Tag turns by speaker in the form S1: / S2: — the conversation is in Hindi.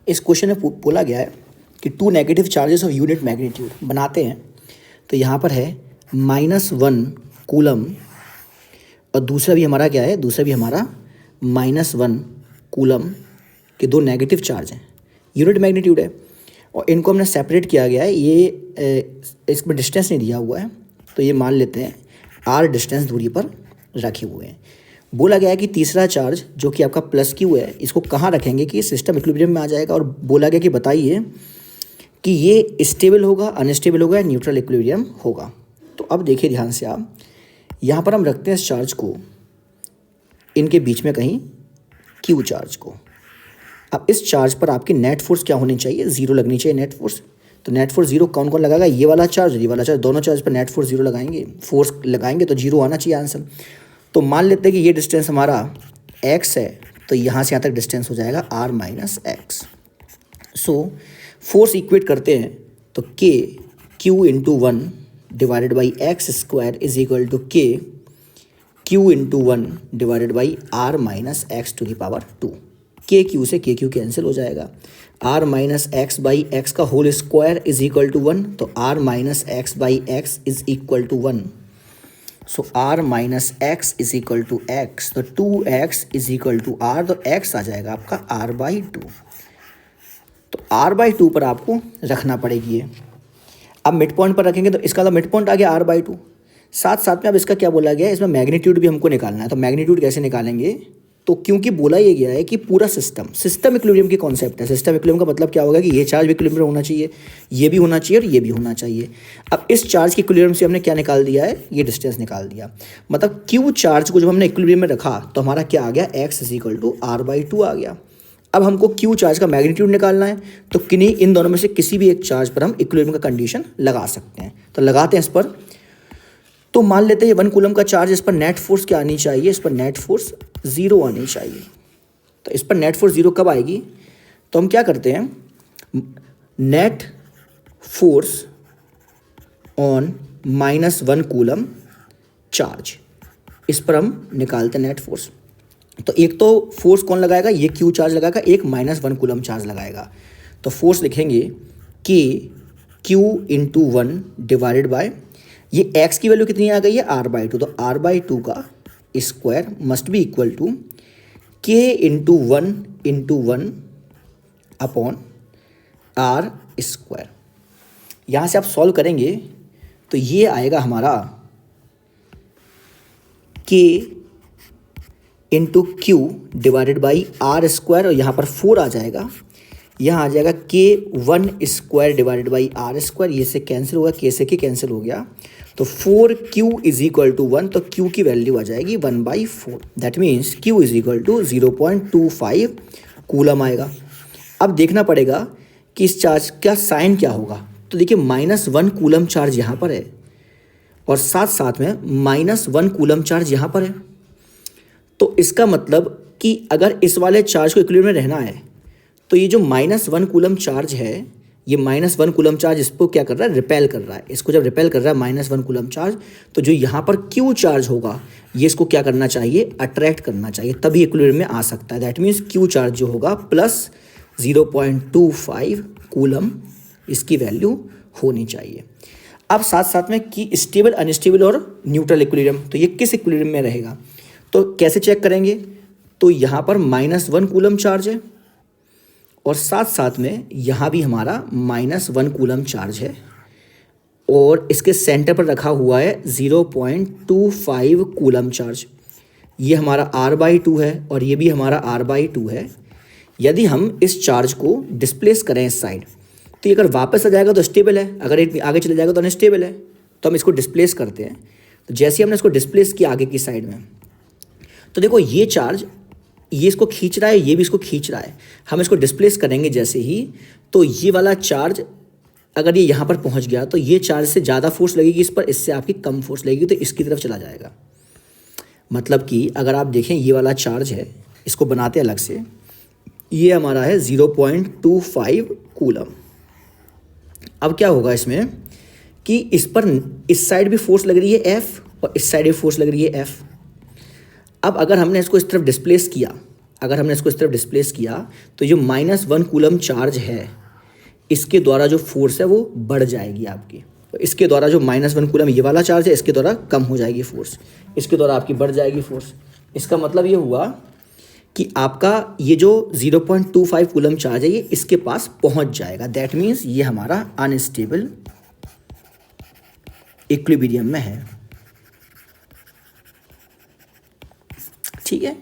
S1: इस क्वेश्चन में बोला गया है कि two negative charges of unit magnitude बनाते हैं। तो यहाँ पर है -1 कूलम और दूसरा भी हमारा क्या है, दूसरा भी हमारा -1 कूलम के दो नेगेटिव चार्ज हैं, यूनिट मैग्नीट्यूड है और इनको हमने सेपरेट किया गया है। ये इसमें डिस्टेंस नहीं दिया हुआ है, तो ये मान लेते हैं r डिस्टेंस दूरी पर रखे हुए हैं। बोला गया है कि तीसरा चार्ज जो कि आपका +q है, इसको कहाँ रखेंगे कि सिस्टम इक्विलिब्रियम में आ जाएगा। और बोला गया कि बताइए कि ये स्टेबल होगा, अनस्टेबल होगा या न्यूट्रल इक्विलिब्रियम होगा। तो अब देखिए ध्यान से आप, यहाँ पर हम रखते हैं इस चार्ज को इनके बीच में कहीं q चार्ज को। अब इस चार्ज पर आपकी नेट फोर्स क्या होनी चाहिए, 0 लगनी चाहिए नेट फोर्स। तो नेट फोर्स 0 कौन कौन लगाएगा, ये वाला चार्ज, दोनों चार्ज पर नेट फोर्स 0 लगाएंगे, फोर्स लगाएंगे तो 0 आना चाहिए आंसर। तो मान लेते हैं कि ये डिस्टेंस हमारा x है, तो यहाँ से यहाँ तक डिस्टेंस हो जाएगा r - x। So force equate करते हैं तो k q × 1 divided by x² is equal to k q × 1 divided by r - x⁻²। k q से k q कैंसिल हो जाएगा। r - x बाई x का whole square is equal to 1, तो r - x by x is equal to 1। So r - x is equal to x, तो 2x is equal to r, तो x आ जाएगा आपका r/2। तो r/2 पर आपको रखना पड़ेगी ये। अब मिड पॉइंट पर रखेंगे तो इसका तो मिड पॉइंट आ गया r/2। साथ साथ में अब इसका क्या बोला गया है, इसमें मैग्नीट्यूड भी हमको निकालना है। तो मैग्नीट्यूड कैसे निकालेंगे, तो क्योंकि बोला ये गया है कि पूरा सिस्टम इक्विलिब्रियम की कॉन्सेप्ट है। सिस्टम इक्विलिब्रियम का मतलब क्या होगा कि ये चार्ज भी इक्विलिब्रियम होना चाहिए, ये भी होना चाहिए और ये भी होना चाहिए। अब इस चार्ज के इक्विलिब्रियम से हमने क्या निकाल दिया है, ये डिस्टेंस निकाल दिया। मतलब क्यू चार्ज को जब हमने इक्विलिब्रियम में रखा तो हमारा क्या आ गया, x is equal to r/2 आ गया। अब हमको क्यू चार्ज का मैग्नीट्यूड निकालना है, तो किन्हीं इन दोनों में से किसी भी एक चार्ज पर हम इक्विलिब्रियम का कंडीशन लगा सकते हैं। तो लगाते हैं इस पर। तो मान लेते हैं 1 कूलम का चार्ज, इस पर नेट फोर्स क्या आनी चाहिए, इस पर नेट फोर्स 0 आनी चाहिए। तो इस पर नेट फोर्स 0 कब आएगी, तो हम क्या करते हैं, net force on -1 coulomb charge, इस पर हम निकालते हैं नेट फोर्स। तो एक तो फोर्स कौन लगाएगा, ये क्यू चार्ज लगाएगा, एक -1 कूलम चार्ज लगाएगा। तो फोर्स लिखेंगे k q × 1 डिवाइडेड बाय, ये x की वैल्यू कितनी आ गई है, r/2। तो r/2 का square must be equal to k × 1 upon r²। यहाँ से आप सॉल्व करेंगे तो ये आएगा हमारा k × q divided by r² और यहाँ पर 4 आ जाएगा। यहाँ आ जाएगा k1² डिवाइडेड बाई r², ये से कैंसिल होगा, k से k कैंसिल हो गया। तो 4q इज इक्वल टू 1, तो q की वैल्यू आ जाएगी 1/4। That means q is equal to 0.25 coulomb आएगा। अब देखना पड़ेगा कि इस चार्ज का साइन क्या होगा। तो देखिए -1 कूलम चार्ज यहाँ पर है और साथ साथ में -1 कूलम चार्ज यहाँ पर है। तो इसका मतलब कि अगर इस वाले चार्ज को इक्विलिब्रियम में रहना है तो ये जो -1 कूलम चार्ज है, ये -1 कूलम चार्ज इसको क्या कर रहा है, रिपेल कर रहा है। इसको जब रिपेल कर रहा है -1 कूलम चार्ज, तो जो यहाँ पर क्यू चार्ज होगा ये इसको क्या करना चाहिए, अट्रैक्ट करना चाहिए, तभी इक्विलिब्रियम में आ सकता है। दैट मीन्स क्यू चार्ज जो होगा +0.25 कूलम इसकी वैल्यू होनी चाहिए। अब साथ साथ में कि स्टेबल, अनस्टेबल और न्यूट्रल इक्विलिब्रियम, तो ये किस इक्विलिब्रियम में रहेगा, तो कैसे चेक करेंगे। तो यहाँ पर -1 कूलम चार्ज है और साथ साथ में यहाँ भी हमारा -1 कूलम चार्ज है और इसके सेंटर पर रखा हुआ है 0.25 कूलम चार्ज। ये हमारा r/2 है और ये भी हमारा r/2 है। यदि हम इस चार्ज को डिस्प्लेस करें इस साइड, तो ये अगर वापस आ जाएगा तो स्टेबल है, अगर आगे चले जाएगा तो अनस्टेबल है। तो हम इसको डिस्प्लेस करते हैं। तो जैसे हमने इसको डिस्प्लेस किया आगे की साइड में, तो देखो ये चार्ज ये इसको खींच रहा है, ये भी इसको खींच रहा है। हम इसको डिस्प्लेस करेंगे जैसे ही, तो ये वाला चार्ज अगर ये यहाँ पर पहुँच गया तो ये चार्ज से ज़्यादा फोर्स लगेगी इस पर, इससे आपकी कम फोर्स लगेगी, तो इसकी तरफ चला जाएगा। मतलब कि अगर आप देखें ये वाला चार्ज है, इसको बनाते अलग से, ये हमारा है 0.25 कूलम। अब क्या होगा इसमें कि इस पर इस साइड भी फोर्स लग रही है F और इस साइड भी फोर्स लग रही है F। अब अगर हमने इसको इस तरफ डिस्प्लेस किया, अगर हमने इसको इस तरफ डिस्प्लेस किया तो जो -1 कूलम चार्ज है इसके द्वारा जो फोर्स है वो बढ़ जाएगी आपकी। तो इसके द्वारा जो -1 कूलम ये वाला चार्ज है इसके द्वारा कम हो जाएगी फोर्स, इसके द्वारा आपकी बढ़ जाएगी फोर्स। इसका मतलब ये हुआ कि आपका ये जो 0.25 कूलम चार्ज है ये इसके पास पहुंच जाएगा। दैट मीन्स ये हमारा अनस्टेबल इक्विलिब्रियम में है। ठीक है।